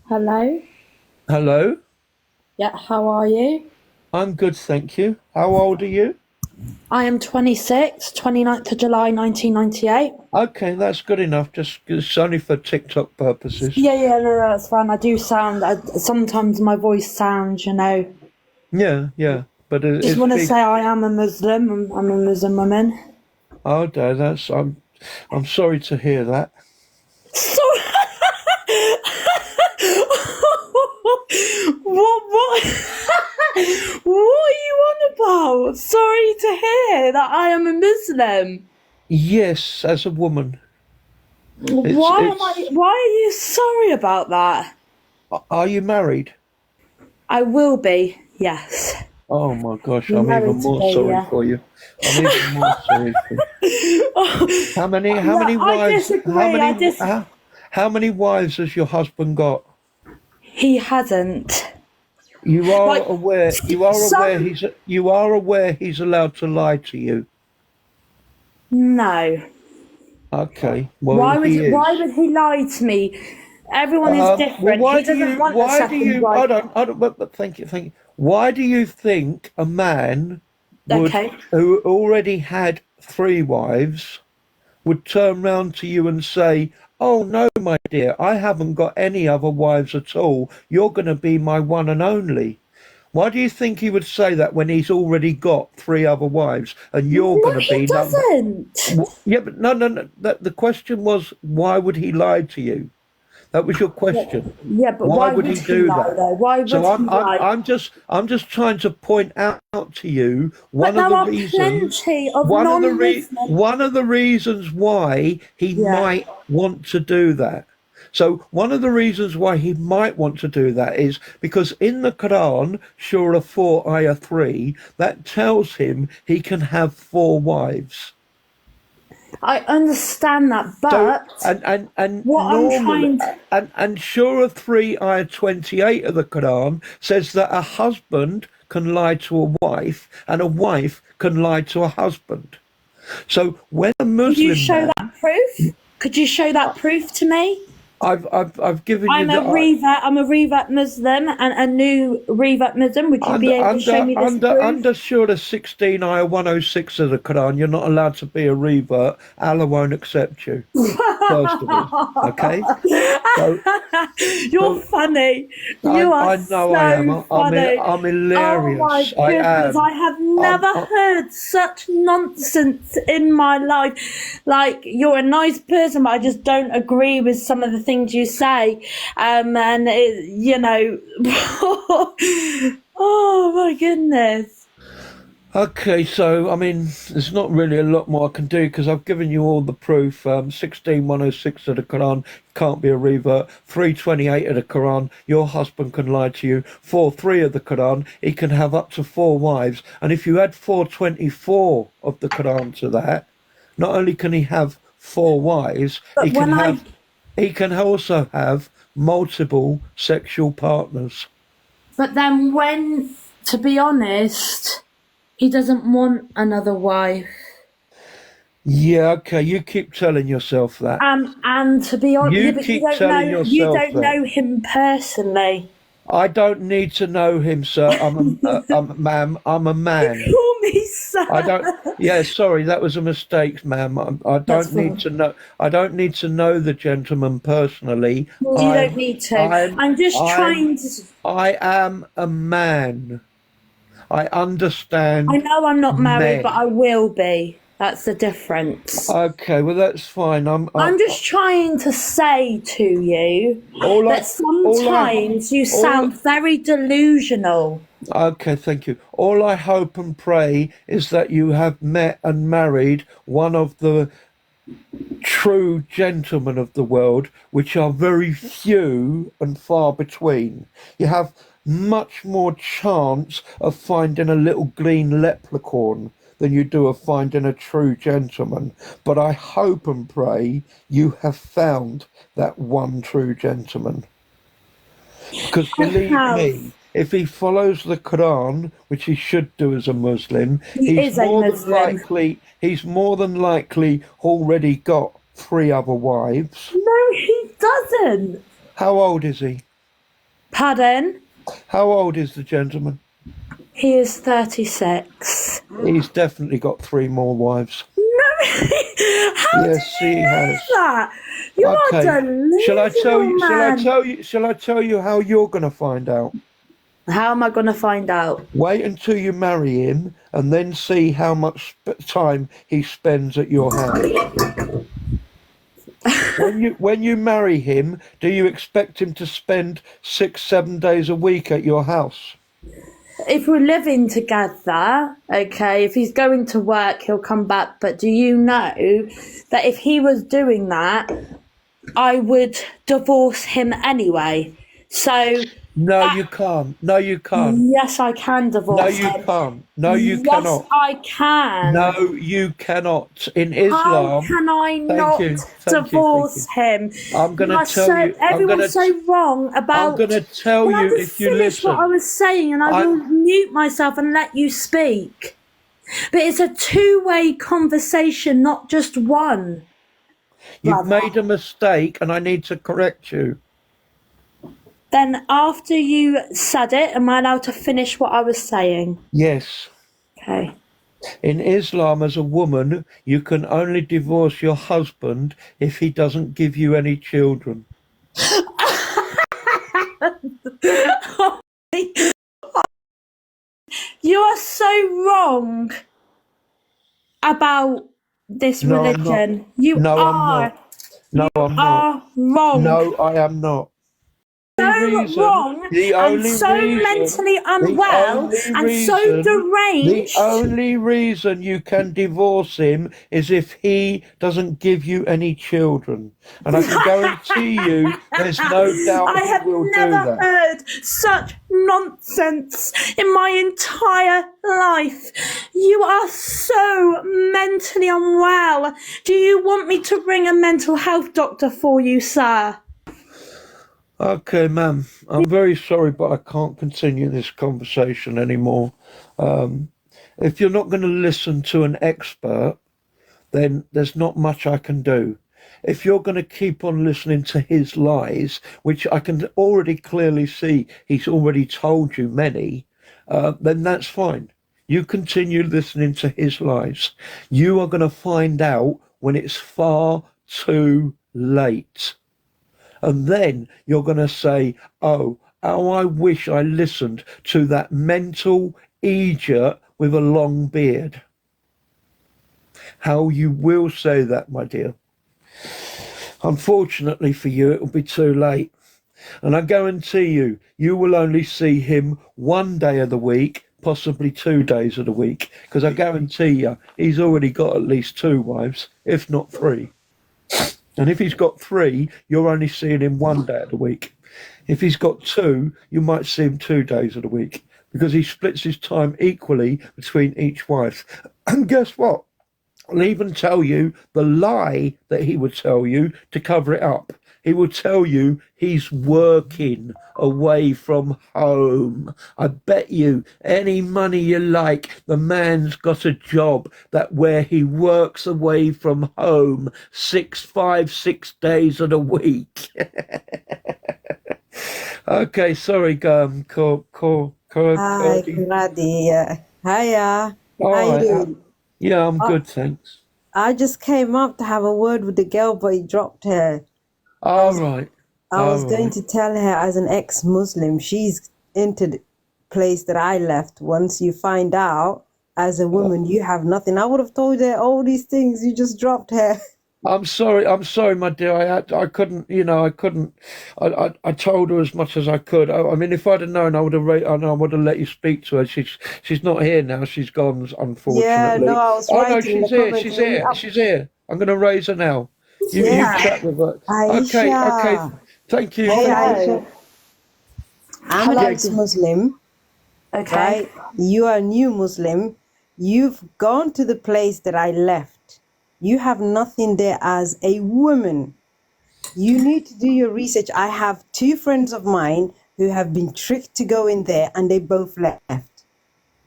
Hello. Hello, Yeah, how are you? I'm good, thank you. How old are you? I am 26, 29th of July 1998. Okay, that's good enough. Just it's only for TikTok purposes. Yeah, no, that's fine. I do sound, sometimes my voice sounds, Yeah, yeah. But Just it's want to big. say I am a Muslim. I'm a Muslim woman. Oh, no, that's I'm sorry to hear that. So, what, what are you on about? Sorry to hear that I am a Muslim. Yes, as a woman, it's. Why are you sorry about that? Are you married? I will be, yes. Oh my gosh, I'm I'm even married more today, sorry yeah. for you. I'm even more sorry for you. How many? How No, many I wives? How disagree. many? How many wives has your husband got? He hasn't. You are Like, aware. You are aware. some. He's allowed to lie to you. No. Okay, well he Why is. would he lie to me? Everyone is Well, different. He doesn't want a second wife. but thank you. Why do you think a man would, Okay. who already had three wives, would turn round to you and say, "Oh no, my dear, I haven't got any other wives at all. You're going to be my one and only." Why do you think he would say that when he's already got three other wives and you're No, going to he be number? doesn't. Yeah, but no. The question was, why would he lie to you? That was your question. Yeah, but Why why would would he he do lie that? though? Why would So he lie? I'm just trying to point out to you But there are plenty of non-Muslim. one of the reasons why he Yeah. might want to do that. So one of the reasons why he might want to do that is because in the Quran, Surah 4, Ayah 3, that tells him he can have four wives. I understand that, So but and what I'm normally trying to, and Surah 3 ayah 28 of the Quran says that a husband can lie to a wife and a wife can lie to a husband. So when a could you Muslim show man, that proof? Could you show that proof to me? I've given you the I'm a revert Muslim and a new revert Muslim. Would you be able to show me this proof? under Surah 16 ayah 106 of the Quran, you're not allowed to be a revert. Allah won't accept you. First of all, okay. So You're so funny. You are I know I am. so funny. I'm Oh my hilarious. I goodness, I am. have I'm, never heard such nonsense in my life. Like, you're a nice person, but I just don't agree with some of the things you say. And oh my goodness. okay, so I mean, there's not really a lot more I can do because I've given you all the proof. 16:106 of the Quran can't be a revert. 328 of the Quran, your husband can lie to you. 4:3 of the Quran, he can have up to four wives. And if you add 424 of the Quran to that, not only can he have four wives, But when I, he can also have multiple sexual partners. but then when, to be honest, he doesn't want another wife. Yeah, okay, you keep telling yourself that. And to be honest, yeah, You but keep telling you yourself don't that. know him personally. I don't need to know him, sir. Ma'am, I'm a You man. call me I sir. don't. Yeah, sorry, that was a mistake, ma'am. I That's don't need fine. to know. I don't need to know the gentleman personally. You don't I'm. need to. I'm. I'm just I'm. trying to. I am a man. I I understand know I'm not married, but men. I will be. That's the difference. Okay, well that's fine. I'm just trying to say to you All that I. All I. sometimes you All. sound very delusional. Okay, thank you. All I hope and pray is that you have met and married one of the true gentlemen of the world, which are very few and far between. You have much more chance of finding a little green leprechaun than you do of finding a true gentleman. But I hope and pray you have found that one true gentleman. Because I believe have. me, if he follows the Quran, which he should do as a Muslim, He is a Muslim. he's more than likely already got three other wives. No, he doesn't. How old is he? Pardon? How old is the gentleman? He is 36. He's definitely got 3 more wives. No, how did Yes, you he know has. that? You are Okay. Shall I tell delusional, you? Shall I man. tell you? Shall I tell you how you're going to find out? How am I going to find out? Wait until you marry him, and then see how much time he spends at your house. When you marry him, do you expect him to spend 6, 7 days a week at your house? If we're living together, okay, if he's going to work, he'll come back. But do you know that if he was doing that, I would divorce him anyway? So No, that, you can't. No, you can't. yes, I can No, divorce you him. can't. No, you Yes, cannot. I can. No, you cannot. In How Islam, can I thank not you, thank you, thank you. divorce him? I'm You gonna are tell so, you. everyone's so wrong I'm about. gonna tell Can I you just if you finish what I listen. was saying, and I will I. mute myself and let you speak? But it's a two-way conversation, not just one, You've brother. made a mistake, and I need to correct you. Then after you said it, am I allowed to finish what I was saying? Yes. Okay. In Islam, as a woman, you can only divorce your husband if he doesn't give you any children. You are so wrong about this No, I'm not. religion. You No, I'm are. not. No, You I'm not. are wrong. No, I am not. So Reason, wrong the and only so reason, mentally the unwell only and so reason, the deranged. only reason you can divorce him is if he doesn't give you any children. And I can guarantee you there's no doubt I he have will do never that. heard such nonsense in my entire life. You are so mentally unwell. Do you want me to ring a mental health doctor for you, sir? Okay, ma'am, I'm very sorry, but I can't continue this conversation anymore. If you're not going to listen to an expert, then there's not much I can do. If you're going to keep on listening to his lies, which I can already clearly see he's already told you many, then that's fine. You continue listening to his lies. You are going to find out when it's far too late. And then you're going to say, oh, how I wish I listened to that mental idiot with a long beard. How you will say that, my dear. Unfortunately for you, it will be too late. And I guarantee you, you will only see him one day of the week, possibly 2 days of the week, because I guarantee you, he's already got at least 2 wives, if not 3. And if he's got 3, you're only seeing him one day of the week. If he's got 2, you might see him 2 days of the week, because he splits his time equally between each wife. And guess what? I'll even tell you the lie that he would tell you to cover it up. He will tell you he's working away from home. I bet you any money you like, the man's got a job that where he works away from home 6 days of the week. Okay, sorry, Hi, Cody. Claudia. Hiya. All How you right. doing? Yeah, I'm Uh, good, thanks. I just came up to have a word with the girl, but he dropped her. I All was right. I All was going right. to tell her as an ex-Muslim, she's into the place that I left. Once you find out as a woman you have nothing, I would have told her all these things. You just dropped her. I'm sorry, my dear. I couldn't, I couldn't. I told her as much as I could. I mean, if I'd have known, I would have let you speak to her. She's not here now. She's gone, Yeah, no, unfortunately. I was Oh no, writing in the she's here. comments She's when you here. up. She's here. I'm going to raise her now. You Yeah, chat with her. Okay, okay. Aisha. Thank you. Hey, Thank you. Hello. Aisha. I'm an Yeah. Hello. ex-Muslim. Okay. Right? You are a new Muslim. You've gone to the place that I left. You have nothing there as a woman. You need to do your research. I have 2 friends of mine who have been tricked to go in there and they both left.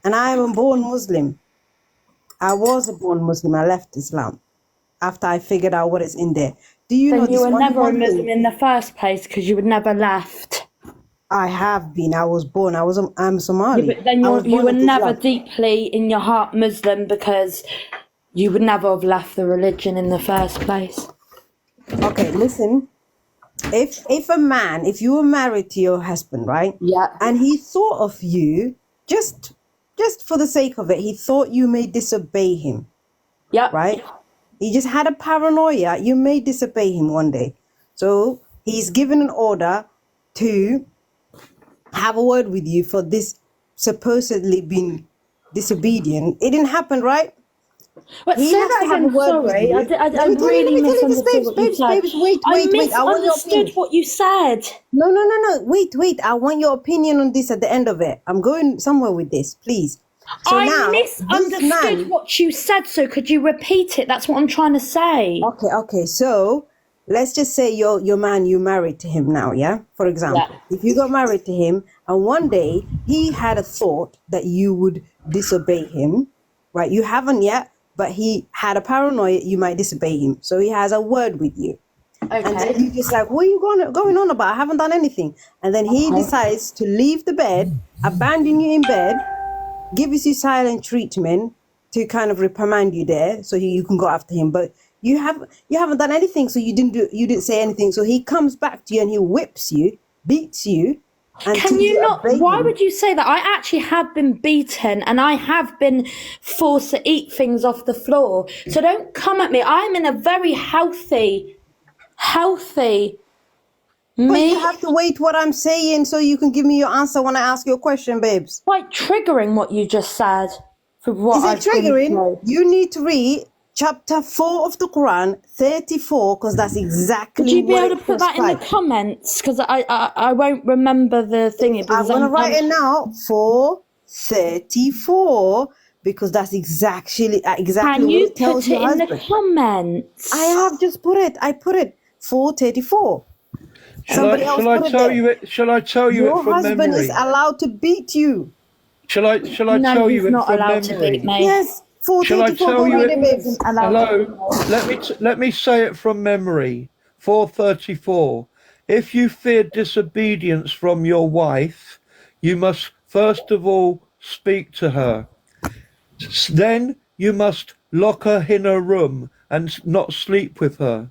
And I am a born Muslim. I was a born Muslim. I left Islam after I figured out what is in there. Do you know Then you this were only never a one Muslim thing? in the first place because you would never left. I have been. I was born. I'm Yeah, Somali. but then I was you born were into never Islam. deeply in your heart Muslim because you would never have left the religion in the first place. Okay, listen. If you were married to your husband, right? Yeah. And he thought of you just for the sake of it, he thought you may disobey him, Yep. right? He just had a paranoia you may disobey him one day. So he's given an order to have a word with you for this supposedly being disobedient. It didn't happen, right? But He say has that to have a again, word with sorry. you. I Let really me tell you this, misunderstood babes, what you babes, said. babes. Wait, I wait. I want your misunderstood opinion. what you said. No. Wait. I want your opinion on this at the end of it. I'm going somewhere with this, please. So I now, this misunderstood man. what you said, so could you repeat it? That's what I'm trying to say. Okay. So let's just say your man, you married to him now, yeah? For Yeah. example, if you got married to him and one day he had a thought that you would disobey him, right? You haven't yet, but he had a paranoia you might disobey him. So he has a word with you. And then Okay. you just like, what are you going on about? I haven't done anything. And then he decides to leave the bed, abandon you in bed, gives you silent treatment to kind of reprimand you there, so you can go after him. But you haven't done anything, so you didn't say anything. So he comes back to you and he whips you, beats you, Can until you you not? obey Why him. would you say that? I actually have been beaten and I have been forced to eat things off the floor. So don't come at me. I'm in a very healthy But you me. have to wait what I'm saying so you can give me your answer when I ask you a question, babes. Quite triggering what you just said for what Is it I've been triggering? through. You need to read chapter 4 of the Quran, 34, because that's Would exactly you be what able it to put that in the prescribes. comments? Because I won't remember the thingy I'm because gonna write I'm it now. 434, because that's exactly Can what you it tells put it your in the husband. I comments? have just put it. I put it 434. Shall I Somebody else shall I put it tell there. you it? Shall I tell you it Your from husband is memory? allowed to beat you. Shall I No, tell he's you it not from allowed to beat memory? me. Yes, Shall I 434. tell Go you read it? it, He isn't babes. allowed to beat Hello. me. Let me say it from memory. 434. If you fear disobedience from your wife, you must first of all speak to her. Then you must lock her in a room and not sleep with her.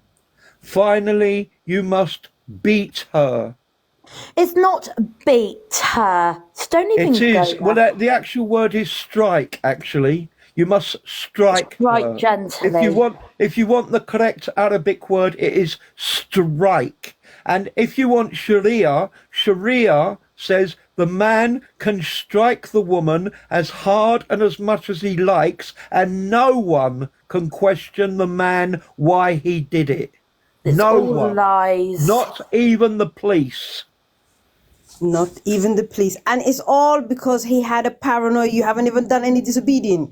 Finally, you must beat her. It's not beat her. So don't It even go is, well, there. the actual word is strike, actually. You must strike Right her. gently. If you want the correct Arabic word, it is strike. And if you want Sharia says the man can strike the woman as hard and as much as he likes, and no one can question the man why he did it. It's No all one. lies. Not even the police. Not even the police. And it's all because he had a paranoia. You haven't even done any disobedience.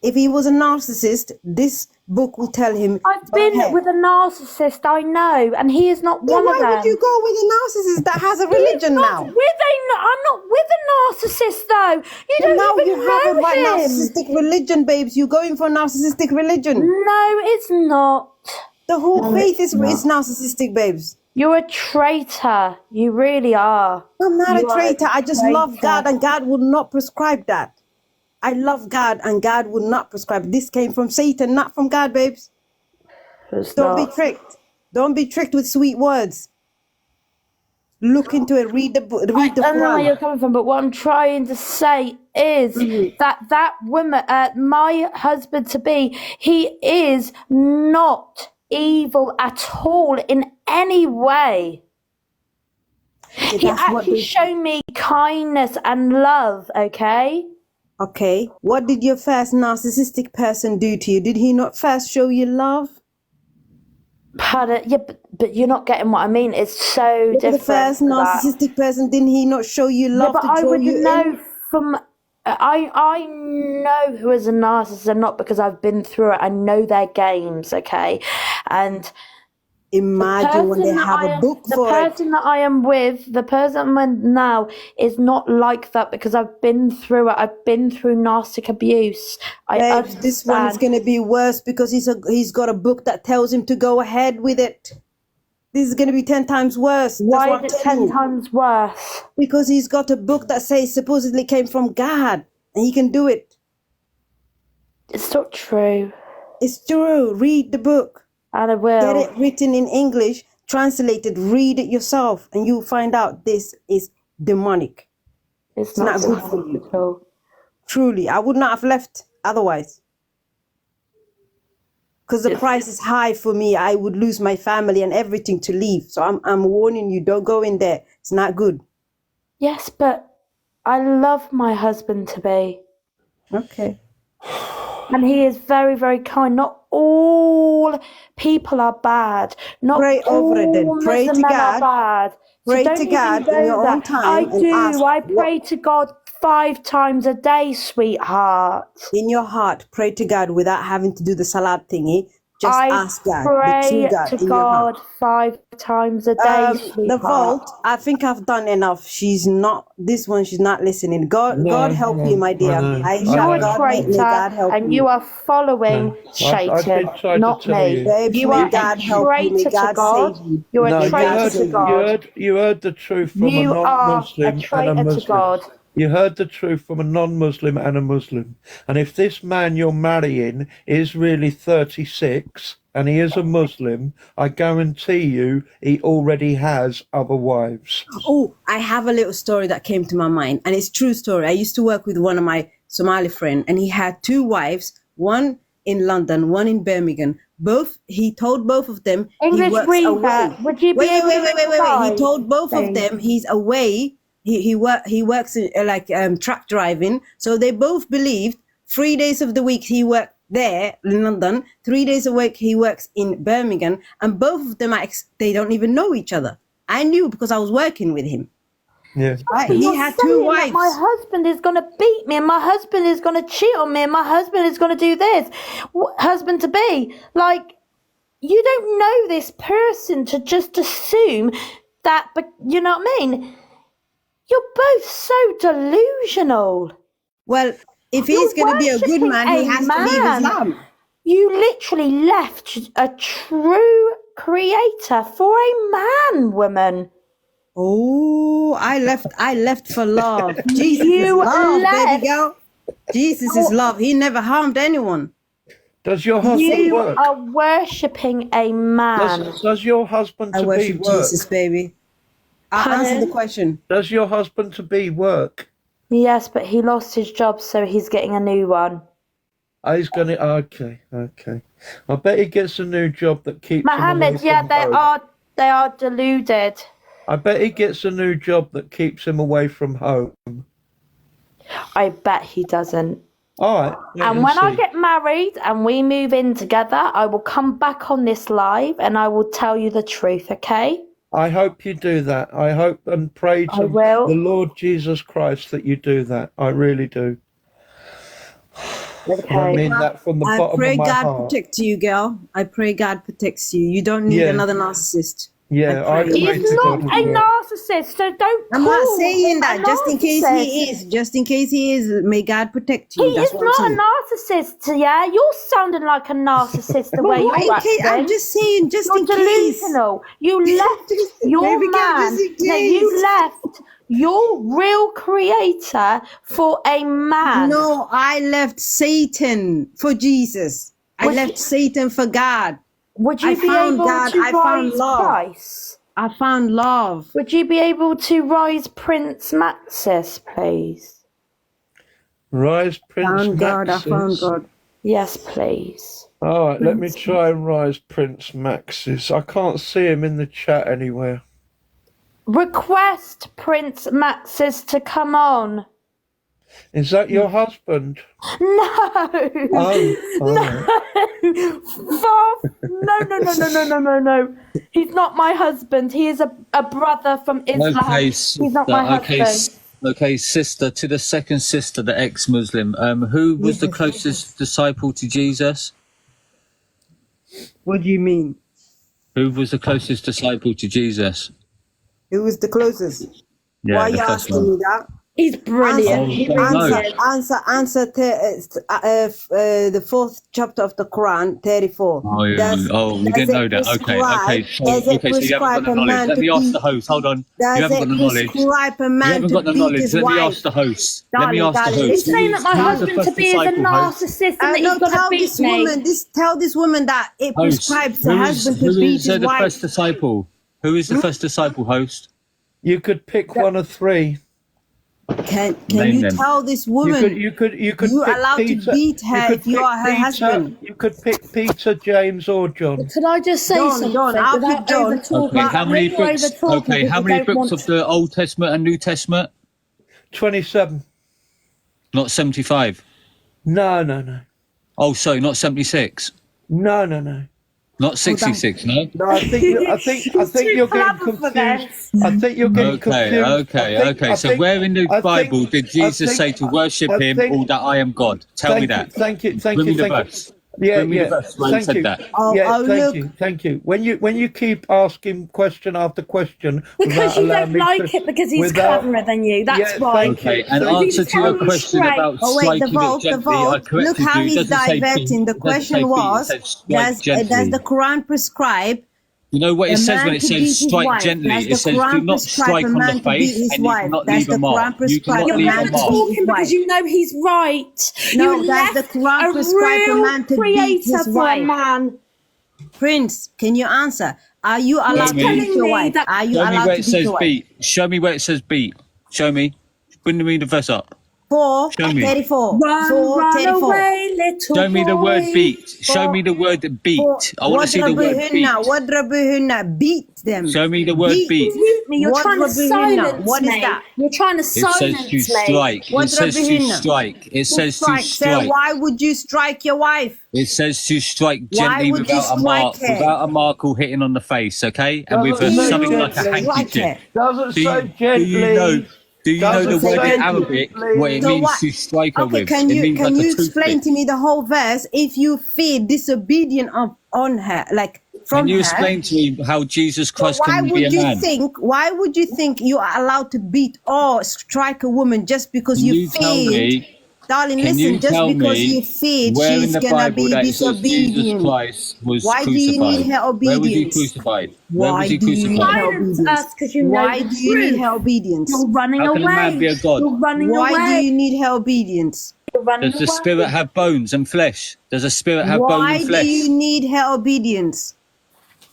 If he was a narcissist, this book will tell him, I've go been ahead. with a narcissist, I know, and he is not Then one of why would you them. go with a narcissist that has a He's religion not now? with I'm not with a narcissist though. You But now don't you even have a right know him. narcissistic religion, babes. You're going for a narcissistic religion. No, it's not. The whole No, faith it's is not. narcissistic, babes. You're a traitor. You really are. I'm not a You are a traitor. I just love God, traitor. and God would not prescribe that. I love God, and God would not prescribe. This came from Satan, not from God, babes. It's Don't be not. tricked. Don't be tricked with sweet words. Look into it. Read the book. Read the I know where Quran. you're coming from, but what I'm trying to say is that woman, my husband to be, he is not evil at all in any way. Okay, He that's what actually they. showed me kindness and love, okay? Okay, what did your first narcissistic person do to you? Did he not first show you love? Pardon, yeah, but you're not getting what I mean. It's so The different first to that. narcissistic person, didn't he not show you Yeah, love but to I draw would you know in? from I know who is a narcissist and not because I've been through it. I know their games, okay? And Imagine when they have a book The for it. person that I am with, the person I'm with now, is not like that because I've been through it. I've been through narcissistic abuse. I Babe, this one is understand. going to be worse because he's got a book that tells him to go ahead with it. This is going to be 10 times worse. That's Why what is I'm it telling 10 you. times worse? Because he's got a book that says supposedly came from God and he can do it. It's not true. It's true. Read the book. And I Get will. it written in English, translated, read it yourself, and you'll find out this is demonic. It's not good for demonic you. at all. Truly, I would not have left otherwise. Because the It's- price is high for me. I would lose my family and everything to leave. So I'm warning you, don't go in there. It's not good. Yes, but I love my husband to be. Okay. And he is very, very kind. Not all people are bad. Not Pray over it then. all Pray Muslim to men are God. bad. Pray so don't to even God go in your own there. time I and do. ask I what- pray to God 5 times a day, sweetheart. In your heart, pray to God without having to do the salat thingy. Just I ask God, the pray true God, to in your heart. God 5 times a day, The sweetheart. vault, I think I've done enough. She's not listening. God help you, my dear. I know. You're a God, may traitor, God help and you. you are following No. I've Satan, been trying to not tell me. you. Babes, You may are God a help you. May traitor to God God. save you. You're No, a you traitor heard, to God. you heard the truth from a You are a non-Muslim and a traitor to Muslim. God. You heard the truth from a non-Muslim and a Muslim. And if this man you're marrying is really 36 and he is a Muslim, I guarantee you he already has other wives. Oh, I have a little story that came to my mind, and it's true story. I used to work with one of my Somali friend, and he had 2 wives, one in London, one in Birmingham. He told both of them English he works read away. that. Would you be Wait. able to He told both of please? them he's away. He works in, truck driving. So they both believed 3 days of the week he worked there in London, 3 days a week he works in Birmingham, and both of them they don't even know each other. I knew because I was working with him. Yeah. Right? But He you're had saying 2 that wives. my husband is going to beat me, and my husband is going to cheat on me, and my husband is going to do this. Husband to be. Like, you don't know this person to just assume that, but you know what I mean? You're both so delusional. Well, if You're he's going to be a good worshipping man, he a has to leave man. Islam. You literally left a true creator for a man, woman. Oh, I left for love. Jesus is You love, left. baby girl. Jesus is love. He never harmed anyone. Does your husband You work? are worshipping a man. Does your husband I to be worship work? Jesus, baby. I'll answer the question. Does your husband to be work? Yes, but he lost his job, so he's getting a new one. Oh, he's gonna. Okay. I bet he gets a new job that keeps him away Mohammed, yeah, from home. they are deluded. I bet he gets a new job that keeps him away from home. I bet he doesn't. All right. wait And when I see. get married and we move in together, I will come back on this live and I will tell you the truth, okay? I hope you do that. I hope and pray I to will. the Lord Jesus Christ that you do that. I really do. And I Okay. mean that from the I bottom pray of my God heart. protects you, girl. I pray God protects you. You don't need Yeah. another narcissist. Yeah, I I pray. pray He's to not God a as well. narcissist, so don't I'm call not saying him that. a Just in case narcissist. he is. Just in case he is. May God protect you. He That's is what I'm not saying. a narcissist, yeah? You're sounding like a narcissist the way Why you're in case? I'm acting. just saying, just You're in case. delusional. You left your Baby girl, man. just in No, you case. left your real creator for a man. No, I left Satan for Jesus. I Would left you- Satan for God. Would you I be found able God. to I found rise love. Price? I found love. Would you be able to rise Prince Maxis, please? Rise Prince Found God. I found Maxis. God. Yes, please. All right, let me try and rise Prince Maxis. I can't see him in the chat anywhere. Request Prince Maxis to come on. Is that your husband? No. Oh, all right. No. He's not my husband. He is a brother from Islam. Okay, He's not my okay, husband. okay, sister. To the second sister, the ex-Muslim. Who was the closest disciple to Jesus? What do you mean? Who was the closest disciple to Jesus? Who was the closest? Yeah, Why are the you first asking one. me that? He's brilliant. He Oh, really no. is. Answer the fourth chapter of the Quran, 34. Oh, you Does didn't know it that. Okay. does it So you haven't got prescribe the a knowledge. man Let to me ask the beat? host. Hold on. You Does haven't got it the knowledge. prescribe a You man haven't to got the beat knowledge. his Let me wife? ask the host. Let me Darling, ask the darling, host. He's saying that my Who was the husband to first be is a disciple, host? narcissist and that he's No, gonna tell beat this me. woman. Tell this woman that it Host. prescribes a husband to Who beat is his the wife. first disciple? Who is the first disciple, host? You could pick one of three. Can Name you them. tell this woman You could you're pick allowed to Peter. beat You her could if you pick are her Peter. husband? You could pick Peter, James, or John. Could I just say John, something I'll without pick John. over talking? Okay, how many You're books? over talking Okay, because how you many don't books want of the Old Testament and New Testament? 27. Not 75. No. Oh, sorry, not 76. No. Not 66. No. No, I think you're getting confused. I think you're getting confused. Okay. So where in the Bible did Jesus say to worship him or that I am God? Tell me that. Thank you. Bring me the verse. Bring me the verse where he said that. Thank you. When you keep asking question after question because you don't like it because he's cleverer than you. That's why. Okay, and answer to your question about striking it gently, I Look corrected how you. It he's doesn't say diverting. beat. The It doesn't question say beat, it was, says strike gently. does the Quran prescribe You know what it a says man when it to beat says his strike wife? gently? Does It the says do Quran not prescribe strike a on the man to beat face his and you wife? cannot Does leave the a mark. Quran You prescribe cannot a You're leave man a over to mark. beat his talking because wife? you know he's right. No, You does the left Quran a prescribe a real man to beat creator his for a wife? man. Prince, can you answer? Are you allowed to telling beat your me wife? that- Are you Show me allowed where to it beat says your wife? beat. Show me where it says beat. Show me. Bring me the verse up. 4, Show me. 34. Run 34. away, little Show me the word boy. beat. Show me the word beat. I want to see the word beat. Wadrabuhunna, beat them. Show me the word beat. Mute me. You're trying to silence What is me. that? You're trying to It says silence to me. strike. It says to Wadrabuhunna. strike. It says to Strike. Say, strike. why would you strike your wife? It says to strike Why gently would you without a strike mark, her? without a mark or hitting on the face, okay? And with Doesn't say something like a gently. handkerchief. Doesn't Do you, say do gently. you know? Do you know the Doesn't word say in Arabic? gently. What it So means what? to strike her Okay, with? can It you means like a explain toothpick. to me the whole verse? If you feel disobedient on her, like from Can you her, explain to me how Jesus so Christ why can be would a you man? think? Why would you think you are allowed to beat or strike a woman just because Can you you tell feared? me? Darling, Can listen, you just tell because me you feared where in she's the gonna Bible be that it says Jesus disobedient. Christ was Why do you need crucified? her Where was he obedience? crucified? Where was Why he do you need crucified? her Silence obedience? us because you know Why the do you need truth. her obedience? You're running How can a away. man be a god? You're running Why do away. you need her obedience? You're running Does the away. spirit have bones and flesh? Does a spirit have bone Why and do flesh? you need her obedience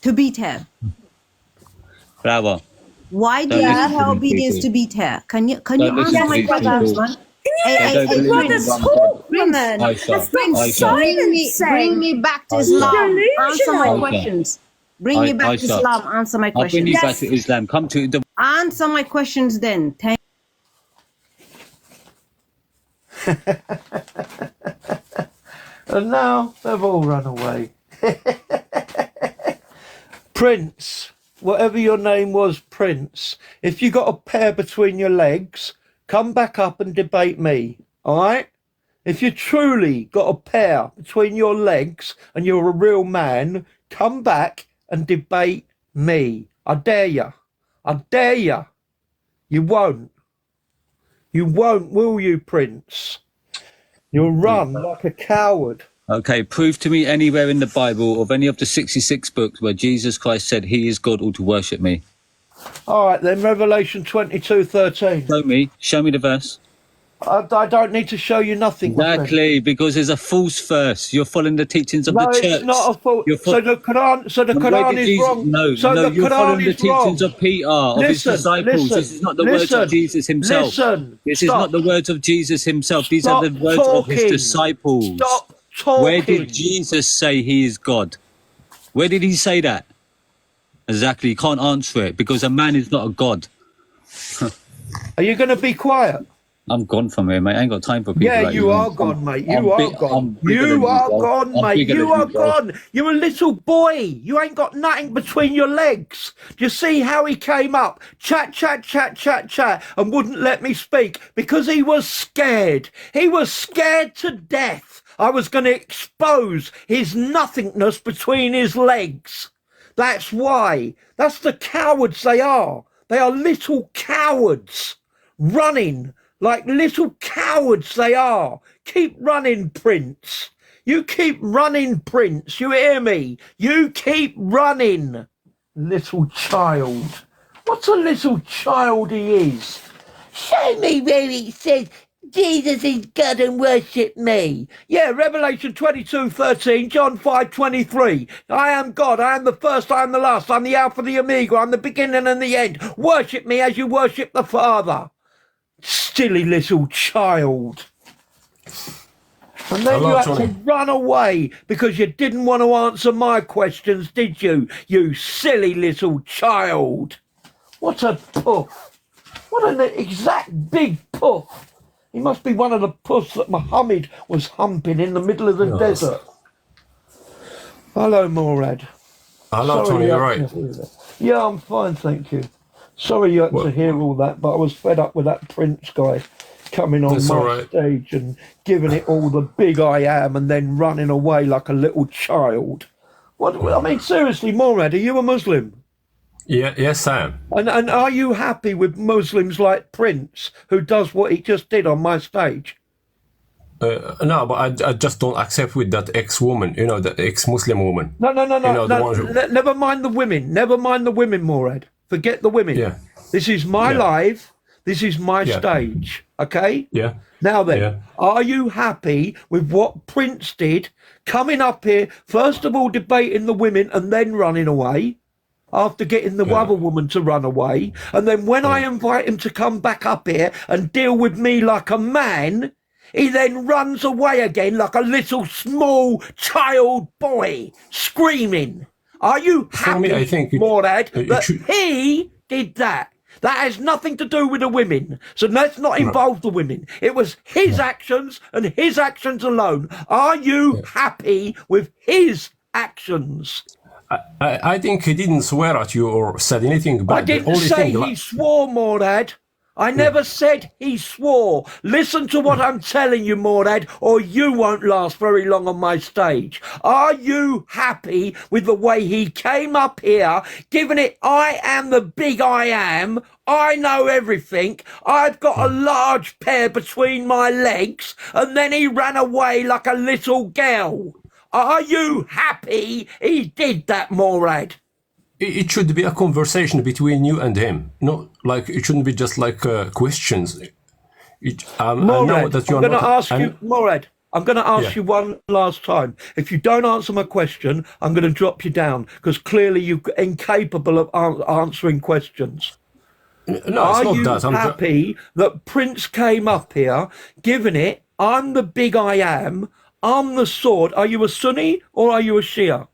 to beat her? Flower. Why do Don't you listen need to her these obedience people. to beat her? Can you Don't listen answer to my these questions, people. man? Can you They let don't your believe in brothers one talk, God. woman? Aisha, And stop Aisha. Bring me silencing. back to Aisha. Islam. Answer my Delusional. questions. Bring me back to Aisha. Islam. Answer my I'll bring you questions. back to Islam. Come to the. Answer my questions then. And now they've all run away. Prince, whatever your name was, Prince, if you got a pair between your legs, come back up and debate me, all right? If you truly got a pair between your legs and you're a real man, come back and debate me. I dare you. I dare you. You won't. You won't, will you, Prince? You'll run like a coward. Okay, prove to me anywhere in the Bible of any of the 66 books where Jesus Christ said he is God or to worship me. All right, then, Revelation 22:13. Show me the verse. I don't need to show you nothing, my friend. Exactly, because there's a false verse. You're following the teachings of the church. No, it's not a fault. So the Quran is wrong. No, you're following the teachings of Peter, of his disciples. This is not the words of Jesus himself. This is not the words of Jesus himself. These are the words of his disciples. Stop talking. Where did Jesus say he is God? Where did he say that? Exactly, you can't answer it because a man is not a god. Are you going to be quiet? I'm gone from here, mate. I ain't got time for people like you. You are gone, mate. You are gone. You are gone, mate. You are gone. You're a little boy. You ain't got nothing between your legs. Do you see how he came up? Chat, and wouldn't let me speak because he was scared. He was scared to death. I was going to expose his nothingness between his legs. That's why. That's the cowards they are. They are little cowards running like little cowards they are. Keep running, Prince. You keep running, Prince. You hear me? You keep running, little child. What a little child he is. Show me where it says Jesus is God and worship me. Yeah, Revelation 22:13, John 5:23. I am God, I am the first, I am the last, I'm the Alpha, the Omega, I'm the beginning and the end. Worship me as you worship the Father. Silly little child. And then you had to run away because you didn't want to answer my questions, did you? You silly little child. What a puff. What an exact big puff. He must be one of the puffs that Muhammad was humping in the middle of the desert. Hello, Morad. Hello, Tony, you're right. Yeah, I'm fine, thank you. Sorry you had to hear all that, but I was fed up with that Prince guy coming on my stage and giving it all the big I am and then running away like a little child. What? I mean, seriously, Morad, are you a Muslim? Yeah, yes, I am. And are you happy with Muslims like Prince, who does what he just did on my stage? No, but I just don't accept with that ex-woman, you know, the ex-Muslim woman. No. Never mind the women. Never mind the women, Morad. Forget the women. Yeah. This is my live. This is my stage. Okay? Yeah. Now then, are you happy with what Prince did, coming up here, first of all debating the women and then running away, after getting the other woman to run away, and then when I invite him to come back up here and deal with me like a man, he then runs away again like a little small child boy, screaming. Are you happy, I think Morad, that he did that? That has nothing to do with the women, so let's not involve the women. It was his actions and his actions alone. Are you happy with his actions? I think he didn't swear at you or said anything bad. I didn't say he swore, Morad. I never said he swore. Listen to what I'm telling you, Morad, or you won't last very long on my stage. Are you happy with the way he came up here, given it, I am the big I am, I know everything, I've got a large pair between my legs, and then he ran away like a little girl? Are you happy he did that, Morad? It should be a conversation between you and him. No, like it shouldn't be just like questions. Morad, I'm going to ask you, Morad, I'm going to ask you one last time. If you don't answer my question, I'm going to drop you down because clearly you're incapable of answering questions. No, Are it's you not that. happy that Prince came up here, given it, I'm the big I am, I'm the sword. Are you a Sunni or are you a Shia?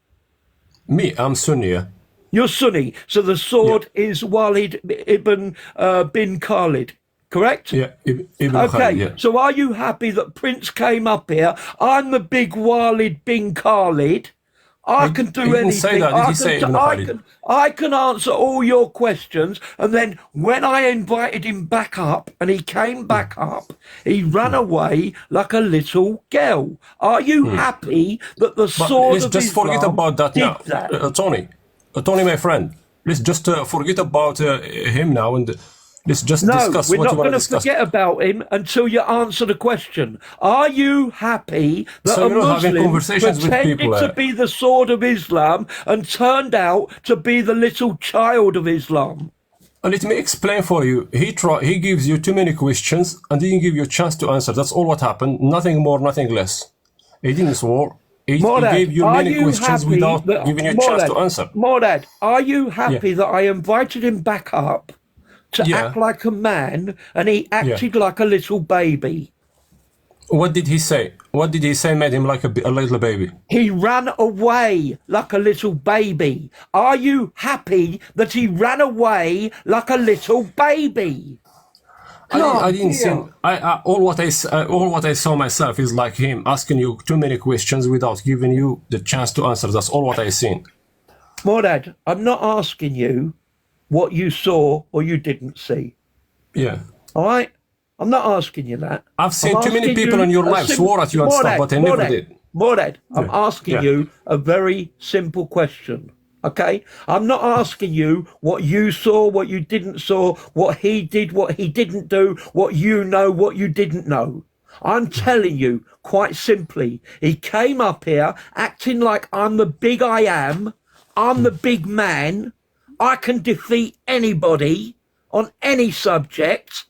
Me, I'm Sunni. Yeah. You're Sunni, so the sword is Walid ibn bin Khalid, correct? Yeah, Ibn Khalid, yeah. So are you happy that Prince came up here? I'm the big Walid bin Khalid. I can do anything. Say that. Did he say Ibn Khalid? I can answer all your questions. And then when I invited him back up and he came back up, he ran away like a little girl. Are you happy that the sword of just Islam forget about that did now, that? Tony, my friend. Let's just forget about him now and let's just discuss what you want to discuss. No, we're not going to forget about him until you answer the question. Are you happy that a Muslim pretended to be the sword of Islam and turned out to be the little child of Islam? Let me explain for you. He gives you too many questions and didn't give you a chance to answer. That's all what happened. Nothing more, nothing less. He didn't swear. He gave you many questions without giving you a chance to answer. Morad, are you happy that I invited him back up to act like a man and he acted like a little baby? What did he say? What did he say made him like a little baby? He ran away like a little baby. Are you happy that he ran away like a little baby? I didn't see. All what I saw myself is like him asking you too many questions without giving you the chance to answer. That's all what I seen. Morad, I'm not asking you what you saw or you didn't see. Yeah. All right? I'm not asking you that. I've seen too many people in your life swore at you and stuff, but they never did. Morad, I'm asking you a very simple question. Okay? I'm not asking you what you saw, what you didn't saw, what he did, what he didn't do, what you know, what you didn't know. I'm telling you, quite simply, he came up here acting like I'm the big I am, I'm the big man, I can defeat anybody on any subject.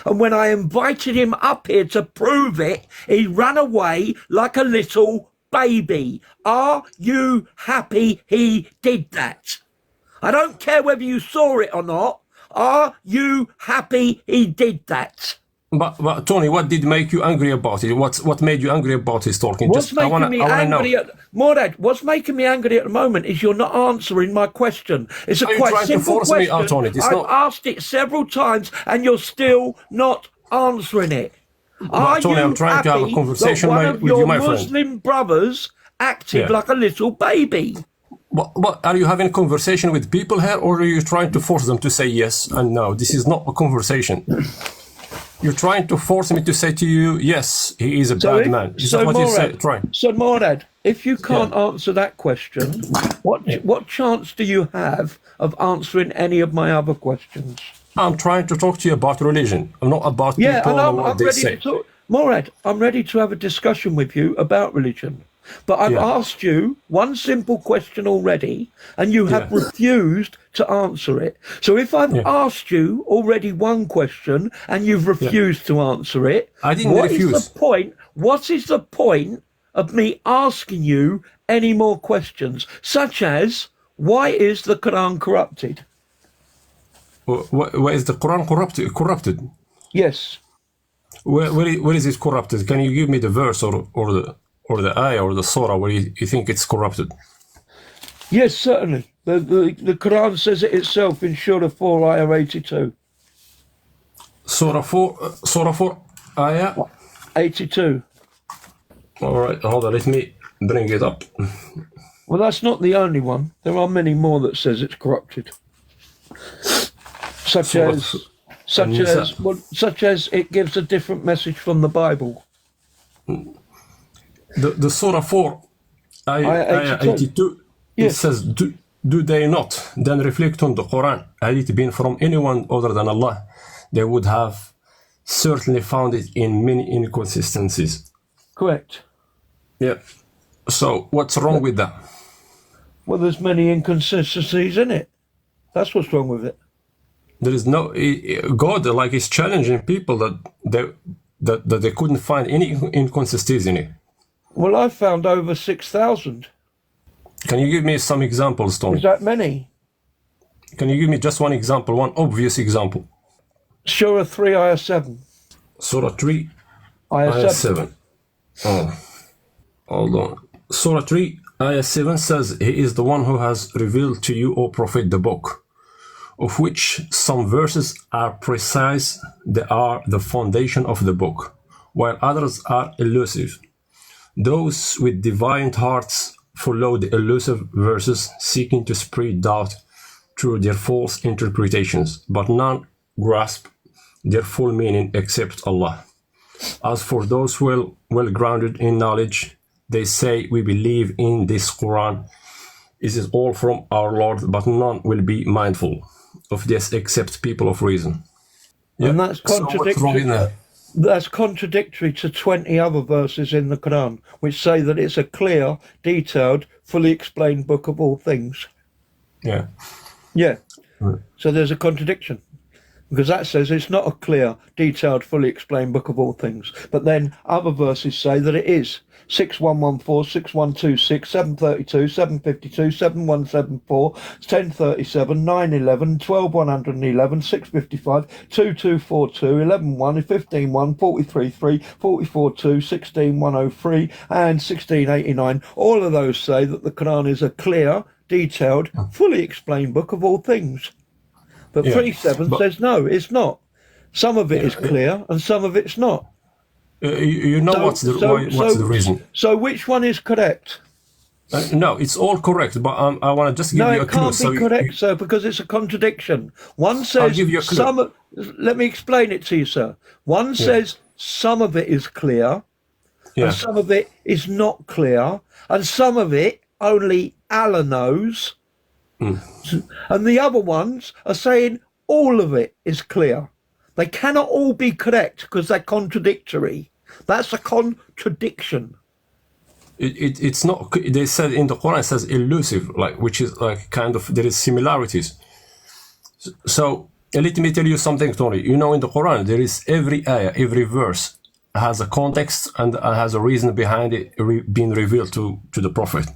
And when I invited him up here to prove it, he ran away like a little baby. Are you happy he did that? I don't care whether you saw it or not. Are you happy he did that? But Tony, what did make you angry about it? What made you angry about his talking? What's making me angry Morad, what's making me angry at the moment is you're not answering my question. It's a quite simple question. I've asked it several times and you're still not answering it. Are Tony, I'm trying to have a conversation with you, my friend. Muslim brothers acted like a little baby. But are you having a conversation with people here, or are you trying to force them to say yes and no? This is not a conversation. You're trying to force me to say to you, yes, he is a bad man. Is that what you say? So, Morad, if you can't answer that question, what chance do you have of answering any of my other questions? I'm trying to talk to you about religion. I'm not about people and what they say. Morad, I'm ready to have a discussion with you about religion. But I've asked you one simple question already, and you have refused to answer it. So if I've asked you already one question and you've refused to answer it, I didn't refuse. What is the point of me asking you any more questions, such as, why is the Quran corrupted? Why is the Quran corrupted? Yes. Where is it corrupted? Can you give me the verse or the ayah or the surah where you think it's corrupted? Yes, certainly. The Quran says it itself in Surah 4, ayah 82. Surah 4, ayah? 82. All right, hold on, let me bring it up. Well, that's not the only one. There are many more that says it's corrupted. Such as it gives a different message from the Bible. The Surah 4, ayah 82, it says, do they not then reflect on the Quran? Had it been from anyone other than Allah, they would have certainly found it in many inconsistencies. Correct. Yeah. So what's wrong with that? Well, there's many inconsistencies in it. That's what's wrong with it. There is no God, like, is challenging people that they couldn't find any inconsistencies in it. Well, I've found over 6,000. Can you give me some examples, Tom? Is that many? Can you give me just one example, one obvious example? Surah 3, ayah 7. Surah 3, ayah 7. Oh, hold on. Surah 3, ayah 7 says, He is the one who has revealed to you, O Prophet, the book, of which some verses are precise, they are the foundation of the book, while others are elusive. Those with deviant hearts follow the elusive verses, seeking to spread doubt through their false interpretations, but none grasp their full meaning except Allah. As for those well grounded in knowledge, they say, we believe in this Quran. It is all from our Lord, but none will be mindful of this except people of reason. And that's contradictory. That's contradictory to 20 other verses in the Quran, which say that it's a clear, detailed, fully explained book of all things. Yeah. Yeah. Right. So there's a contradiction. Because that says it's not a clear, detailed, fully explained book of all things. But then other verses say that it is. 6114, 6126, 732, 752, 7174, 1037, 911, 12111, 655, 2242, 111, 151, 433, 442, 16103, and 1689. All of those say that the Quran is a clear, detailed, fully explained book of all things. But 3.7 says no, it's not. Some of it is clear and some of it's not. What's the reason? So which one is correct? No, it's all correct, but I want to just give you a clue. No, it can't be correct, sir, because it's a contradiction. One says, I'll give you a clue. Let me explain it to you, sir. One says some of it is clear, and some of it is not clear, and some of it only Allah knows, And the other ones are saying all of it is clear. They cannot all be correct because they're contradictory. That's a contradiction. It's not. They said in the Quran, it says elusive, like, which is like kind of, there is similarities. So let me tell you something, Tony. You know, in the Quran, there is every ayah, every verse has a context and has a reason behind it being revealed to the Prophet.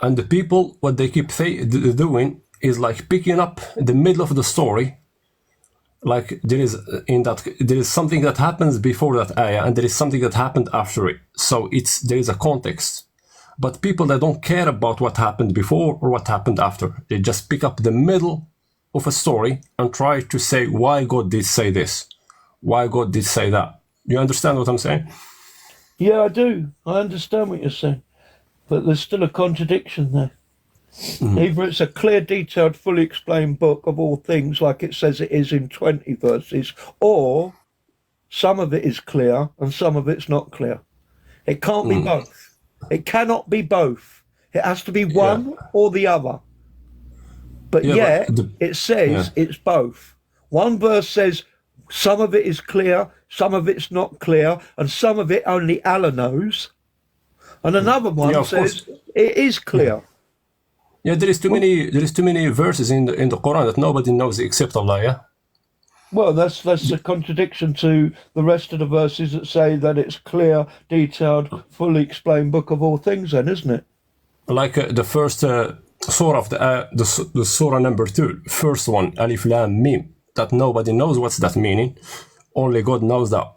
And the people, what they keep doing is like picking up the middle of the story. Like there is something that happens before that ayah, and there is something that happened after it. So there is a context. But people that don't care about what happened before or what happened after, they just pick up the middle of a story and try to say why God did say this, why God did say that. You understand what I'm saying? Yeah, I do. I understand what you're saying. But there's still a contradiction there. Either it's a clear, detailed, fully explained book of all things, like it says it is in 20 verses, or some of it is clear and some of it's not clear. It can't be both. It cannot be both. It has to be one or the other. But yet, it says it's both. One verse says some of it is clear, some of it's not clear, and some of it only Allah knows. And another one says it is clear. Yeah, there is too many verses in the Quran that nobody knows except Allah. Yeah. Well, that's a contradiction to the rest of the verses that say that it's clear, detailed, fully explained book of all things. Then, isn't it? Like the first surah of the surah number 2, first one, Alif Lam Mim, that nobody knows what's that meaning. Only God knows that.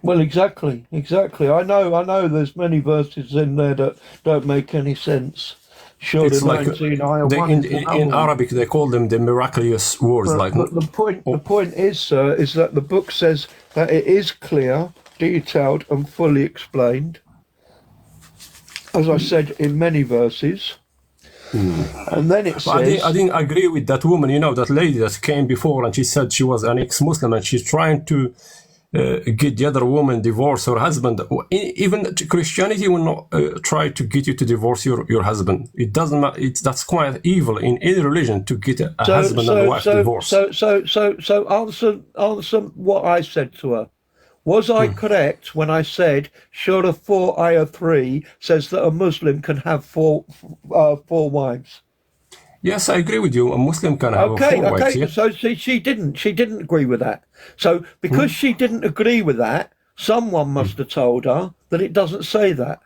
Well, exactly. I know. There's many verses in there that don't make any sense. Sure, it's like in Arabic they call them the miraculous words. But the point is, sir, is that the book says that it is clear, detailed, and fully explained. As I said, in many verses. And then it says, I didn't agree with that woman. You know, that lady that came before, and she said she was an ex-Muslim, and she's trying to get the other woman divorce her husband. Even Christianity will not try to get you to divorce your husband. It doesn't matter. That's quite evil in any religion to get a husband and a wife divorced. So answer what I said to her. Was I correct when I said Surah 4 Ayah 3 says that a Muslim can have four wives? Yes, I agree with you. A Muslim can have four wives. Yeah? So she didn't agree with that. So because she didn't agree with that, someone must have told her that it doesn't say that.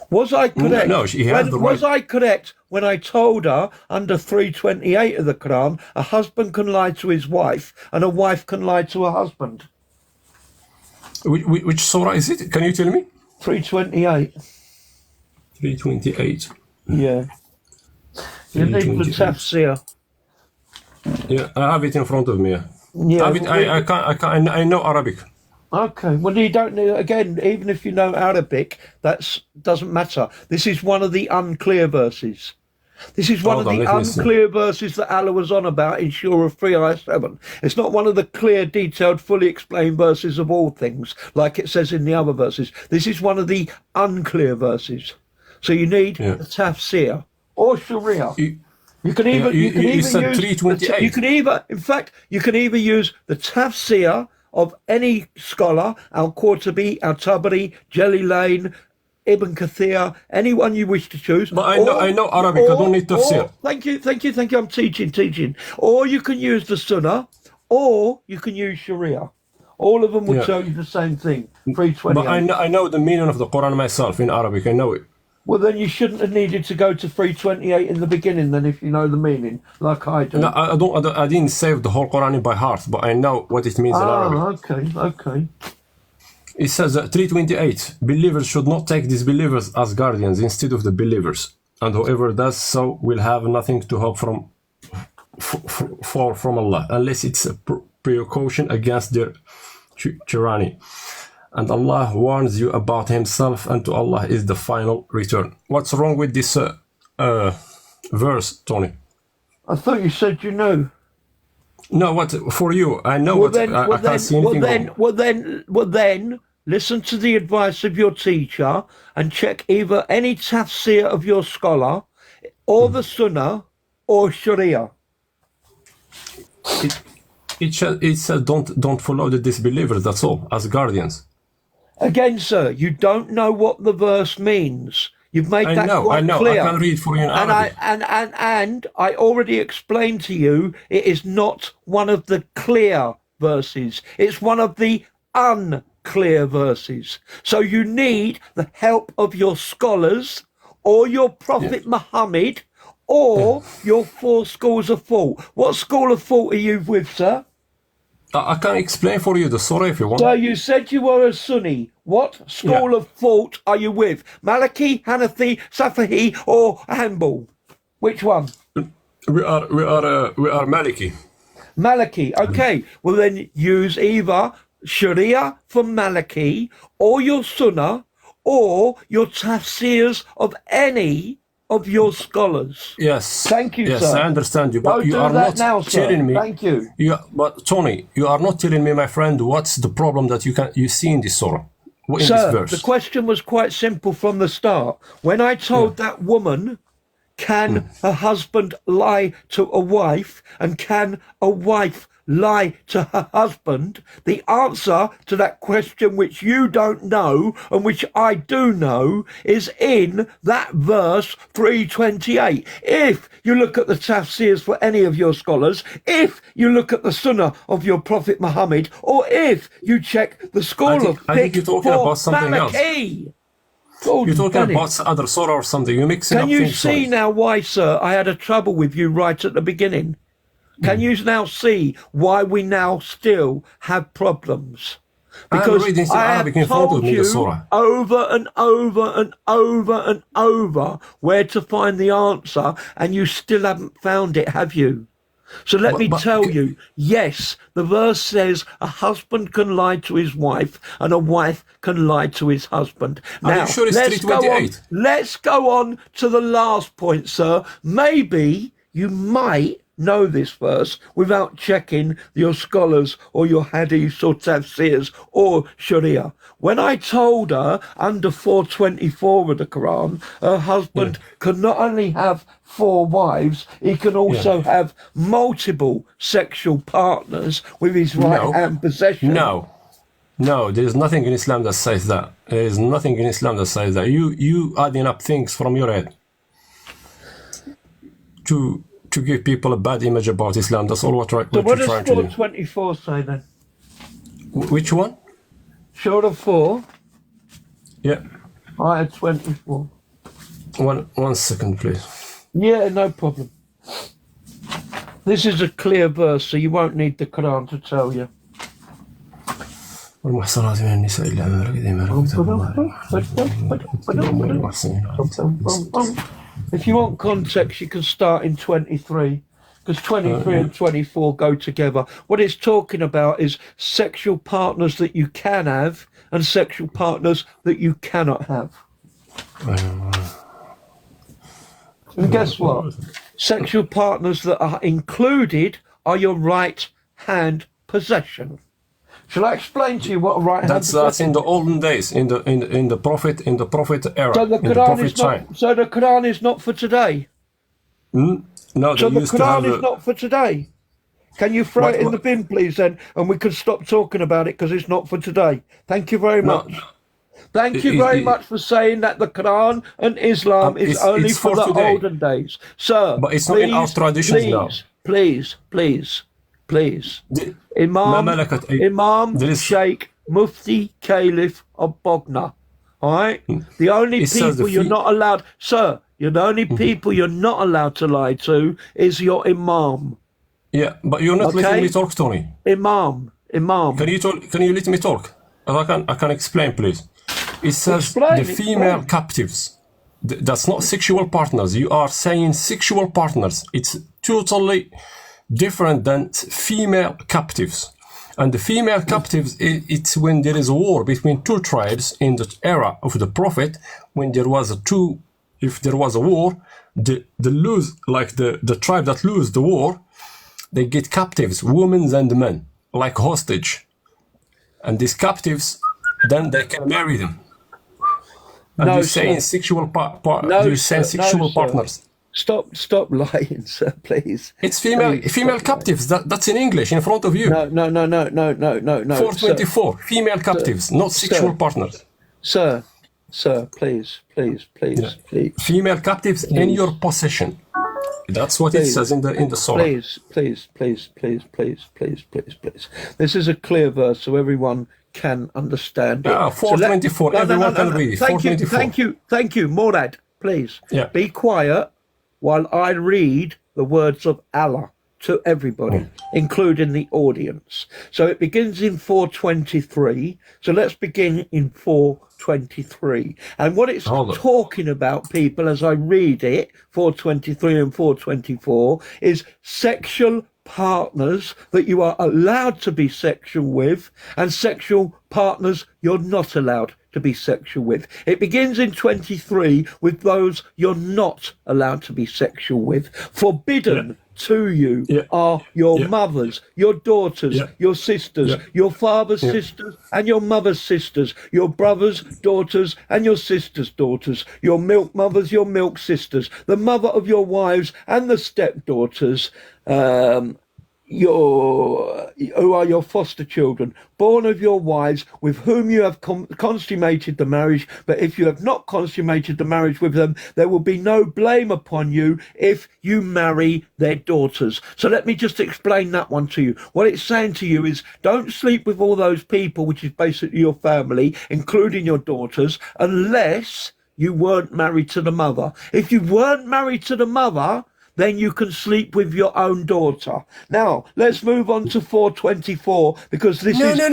Was I correct? No, she has the right. Was I correct when I told her under 328 of the Quran, a husband can lie to his wife and a wife can lie to her husband? Which surah is it? Can you tell me? 328. 328. Yeah. You need the tafsir. Yeah, I have it in front of me. Yeah, I know Arabic. Okay, well you don't know, again, even if you know Arabic, that doesn't matter. This is one of the unclear verses. This is one of the unclear verses that Allah was on about in Surah 3 Ayah 7. It's not one of the clear, detailed, fully explained verses of all things, like it says in the other verses. This is one of the unclear verses. So you need the tafsir or Sharia. You can either use the tafsir of any scholar, Al-Qurtubi, Al-Tabari, Jalalain, Ibn Kathir, anyone you wish to choose. But I know Arabic, I don't need tafsir. Thank you, I'm teaching. Or you can use the Sunnah, or you can use Sharia. All of them will tell you the same thing, 328. But I know the meaning of the Quran myself in Arabic, I know it. Well, then you shouldn't have needed to go to 328 in the beginning, then, if you know the meaning, like I do. No, I didn't save the whole Quran by heart, but I know what it means in Arabic. Okay. It says 328, believers should not take disbelievers as guardians instead of the believers, and whoever does so will have nothing to hope from Allah, unless it's a precaution against their tyranny. And Allah warns you about himself, and to Allah is the final return. What's wrong with this verse, Tony? I thought you said you know. No, what for you? I know I can't see anything wrong. Well then, listen to the advice of your teacher and check either any tafsir of your scholar or the Sunnah, or Sharia? It says don't follow the disbelievers. That's all. As guardians. Again, sir, you don't know what the verse means. You've made that quite clear. I can read for you in Arabic. And I already explained to you, it is not one of the clear verses. It's one of the unclear verses. So you need the help of your scholars or your Prophet Muhammad or your 4 schools of thought. What school of thought are you with, sir? I can explain for you the surah if you want. So you said you were a Sunni. What school of thought are you with? Maliki, Hanafi, Safahi, or Hanbal? Which one? We are Maliki. Maliki. Okay. Well, then use either Sharia from Maliki, or your Sunnah, or your tafsirs of any of your scholars. Yes. Thank you, yes, sir. Yes, I understand you, but Don't you do are that not now, sir. telling me. Thank you. But Tony, you are not telling me, my friend, what's the problem that you see in this surah, in this Sir, verse. the question was quite simple from the start. When I told that woman, can a husband lie to a wife, and can a wife lie to her husband? The answer to that question, which you don't know and which I do know, is in that verse 328. If you look at the tafsirs for any of your scholars, if you look at the Sunnah of your Prophet Muhammad, or if you check the school of I think you're talking for about something Maliki. else. You're talking about other surah or something. You're mixing up things. Can you see now why, sir, I had a trouble with you right at the beginning? Can you now see why we now still have problems? Because I have told you over and over and over and over where to find the answer, and you still haven't found it, have you? So let me tell you, yes, the verse says a husband can lie to his wife and a wife can lie to his husband. Now, are you sure it's 328? Let's go on to the last point, sir. Maybe you might know this verse without checking your scholars or your hadiths or tafsirs or sharia. When I told her under 424 of the Quran, her husband can not only have 4 wives, he can also have multiple sexual partners with his right hand possession. No, there is nothing in Islam that says that. There is nothing in Islam that says that. You adding up things from your head to give people a bad image about Islam. That's all what you're trying to do. So what does 424 say then? Which one? Surah 4. Yeah. Ayah 24. One second, please. Yeah, no problem. This is a clear verse, so you won't need the Quran to tell you. والمحصنات من النساء إلا ما ملكت أيمانكم. If you want context, you can start in 23, because 23 and 24 go together. What it's talking about is sexual partners that you can have and sexual partners that you cannot have. And guess what? Sexual partners that are included are your right hand possession. Shall I explain to you what a right hand possession? That's in the olden days, in the prophet era, so the Quran so the Quran is not for today. No, so the Quran is not for today. Can you throw it in the bin, please, then, and we can stop talking about it because it's not for today. Thank you very much. Thank you very much for saying that the Quran and Islam is only for the olden days, sir. But it's not in our traditions now. Please. Imam Sheikh Mufti Caliph of Bogna. All right? The only people you're not allowed, sir, the only people you're not allowed to lie to is your Imam. Yeah, but you're not letting me talk, Tony. Imam. Can you let me talk? I can explain, please. It says the female captives. That's not sexual partners. You are saying sexual partners. It's totally different than female captives. And the female captives, it's when there is a war between 2 tribes in the era of the Prophet. When there was if there was a war, the tribe that lose the war, they get captives, women and men, like hostage. And these captives, then they can marry them. And you're saying sexual partners. Stop lying, sir, please. It's female captives. That's in English in front of you. No. 424, female captives, not sexual partners. Sir, please. Female captives in your possession. That's what it says in the Surah. Please. This is a clear verse so everyone can understand it. 424, everyone can read it. 424. Thank you, Morad, please. Yeah. Be quiet while I read the words of Allah to everybody, including the audience. So it begins in 423. So let's begin in 423. And what it's talking about, people, as I read it, 423 and 424, is sexual partners that you are allowed to be sexual with and sexual partners you're not allowed to be sexual with. It begins in 23 with those you're not allowed to be sexual with. Forbidden to you are your mothers, your daughters, your sisters, your father's sisters and your mother's sisters, your brothers, daughters and your sisters' daughters, your milk mothers, your milk sisters, the mother of your wives and the stepdaughters, who are your foster children, born of your wives, with whom you have consummated the marriage. But if you have not consummated the marriage with them, there will be no blame upon you if you marry their daughters. So let me just explain that one to you. What it's saying to you is, don't sleep with all those people, which is basically your family, including your daughters, unless you weren't married to the mother. If you weren't married to the mother, then you can sleep with your own daughter. Now, let's move on to 424, because this is No,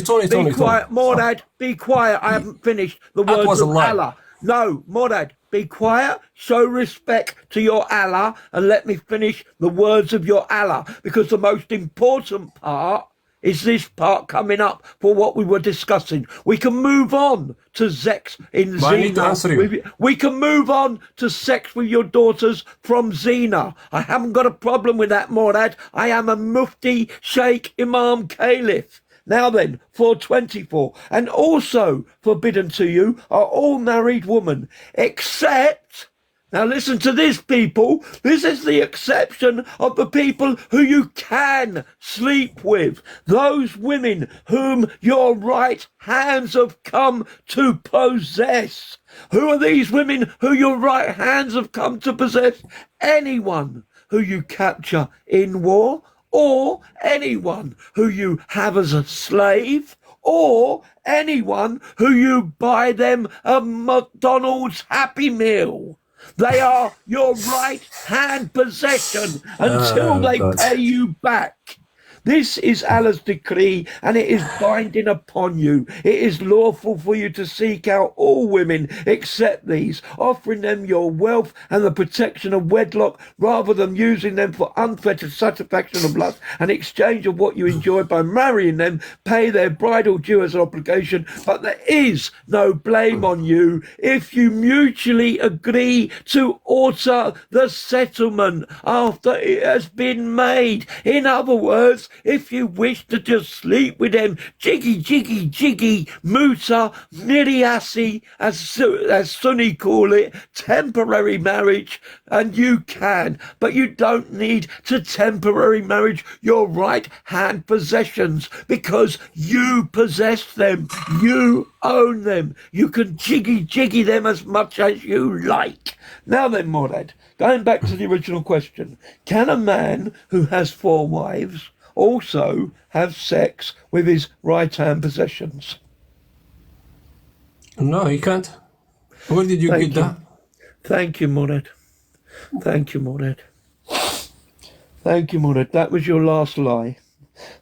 Tony. Be quiet, Morad, be quiet. I haven't finished the words of Allah. No, Morad, be quiet, show respect to your Allah, and let me finish the words of your Allah, because the most important part is this part coming up for what we were discussing. We can move on to sex in Zina. We can move on to sex with your daughters from Zina. I haven't got a problem with that, Morad. I am a Mufti, Sheikh, Imam, Caliph. Now then, 424. And also forbidden to you are all married women, except... Now listen to this, people. This is the exception of the people who you can sleep with. Those women whom your right hands have come to possess. Who are these women who your right hands have come to possess? Anyone who you capture in war, or anyone who you have as a slave, or anyone who you buy them a McDonald's Happy Meal. They are your right-hand possession until they pay you back. This is Allah's decree, and it is binding upon you. It is lawful for you to seek out all women except these, offering them your wealth and the protection of wedlock, rather than using them for unfettered satisfaction of lust and exchange of what you enjoy by marrying them. Pay their bridal due as an obligation, but there is no blame on you if you mutually agree to alter the settlement after it has been made. In other words, if you wish to just sleep with them, jiggy, muta, miriasi, as Sunni call it, temporary marriage, and you can, but you don't need to temporary marriage your right-hand possessions, because you possess them, you own them, you can jiggy them as much as you like. Now then, Morad, going back to the original question, can a man who has 4 wives also have sex with his right-hand possessions? No, he can't. Where did you get that? Thank you, Morad. That was your last lie.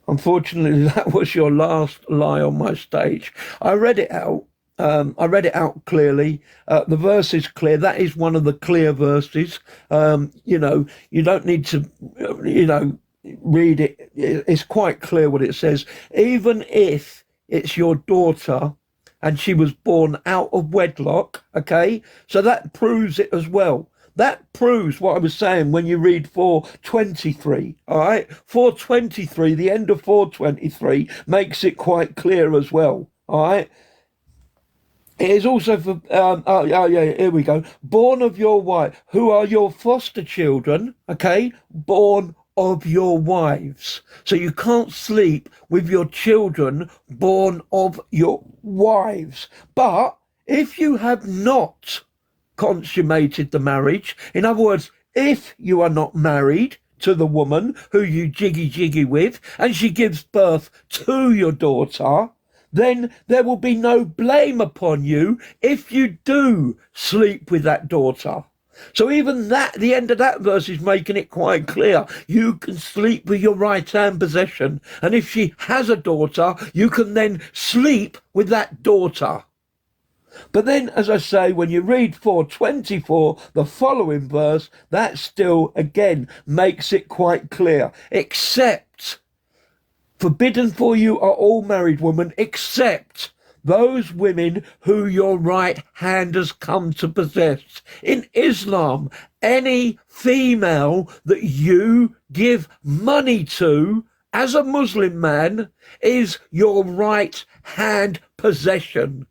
Unfortunately, that was your last lie on my stage. I read it out. Clearly. The verse is clear. That is one of the clear verses. You don't need to, read it. It's quite clear what it says. Even if it's your daughter and she was born out of wedlock, okay, so that proves it as well. That proves what I was saying when you read 423, all right? 423, the end of 423 makes it quite clear as well, all right? It is also for, here we go. Born of your wife, who are your foster children, okay? Born of your wives. So you can't sleep with your children born of your wives. But if you have not consummated the marriage, in other words, if you are not married to the woman who you jiggy with, and she gives birth to your daughter, then there will be no blame upon you if you do sleep with that daughter. So even that, the end of that verse is making it quite clear. You can sleep with your right hand possession. And if she has a daughter, you can then sleep with that daughter. But then, as I say, when you read 4:24, the following verse, that still, again, makes it quite clear. Except, forbidden for you are all married women, except those women who your right hand has come to possess. In Islam, any female that you give money to as a Muslim man is your right hand possession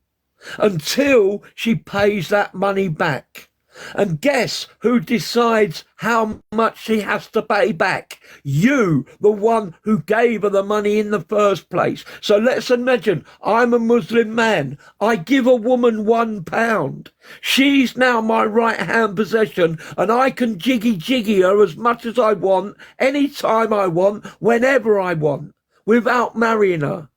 until she pays that money back. And guess who decides how much she has to pay back? You, the one who gave her the money in the first place. So let's imagine I'm a Muslim man. I give a woman £1. She's now my right-hand possession, and I can jiggy her as much as I want, anytime I want, whenever I want, without marrying her,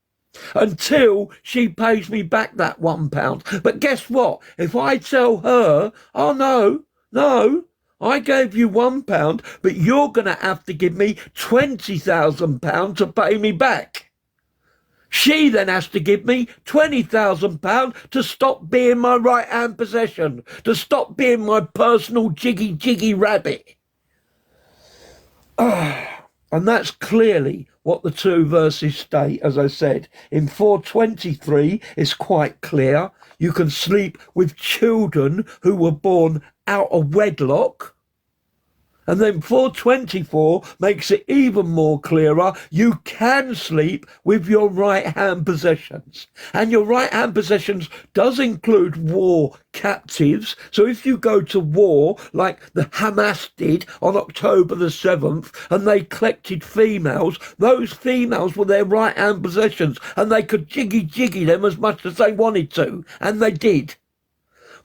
until she pays me back that £1. But guess what? If I tell her, oh no, I gave you £1, but you're going to have to give me £20,000 to pay me back. She then has to give me £20,000 to stop being my right-hand possession, to stop being my personal jiggy rabbit. And that's clearly what the two verses state. As I said, in 4:23, it's quite clear. You can sleep with children who were born out of wedlock. And then 4:24 makes it even more clearer. You can sleep with your right-hand possessions. And your right-hand possessions does include war captives. So if you go to war, like the Hamas did on October the 7th, and they collected females, those females were their right-hand possessions, and they could jiggy them as much as they wanted to. And they did.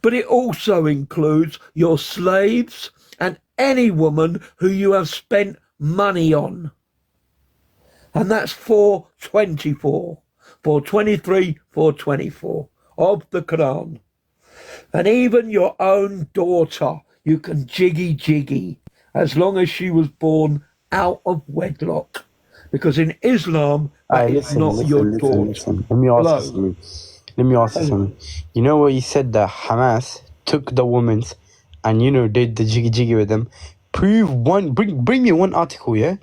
But it also includes your slaves and any woman who you have spent money on. And that's 4:24, 4:23, 4:24 of the Quran. And even your own daughter, you can jiggy as long as she was born out of wedlock. Because in Islam, that is not your daughter. Listen. Let me ask you something. You know where you said that Hamas took the women's and, did the jiggy with them? Bring me one article, yeah?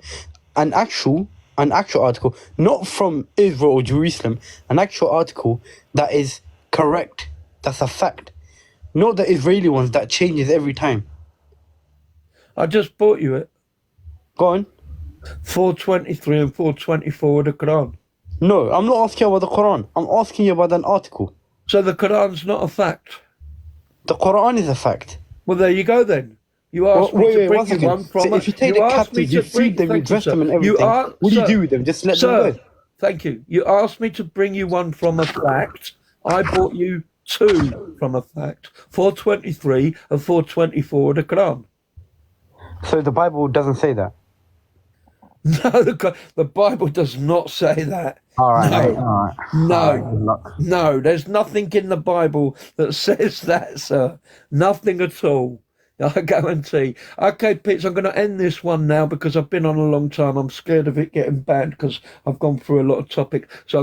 An actual article, not from Israel or Jerusalem, an actual article that is correct, that's a fact. Not the Israeli ones that changes every time. I just bought you it. Go on. 4:23 and 4:24 of the Quran. No, I'm not asking you about the Quran. I'm asking you about an article. So the Quran's not a fact? The Quran is a fact. Well, there you go then. You asked me to bring you one from... So if you take the captives, you feed them, you dress them and everything, what do you do with them? Just let them go? Thank you. You asked me to bring you one from a fact. I brought you two from a fact. 4:23 and 4:24 of the Quran. So the Bible doesn't say that? No, the Bible does not say that. All right. No, there's nothing in the Bible that says that, sir. Nothing at all. I guarantee. Okay, Pitts, I'm going to end this one now because I've been on a long time. I'm scared of it getting banned because I've gone through a lot of topics. So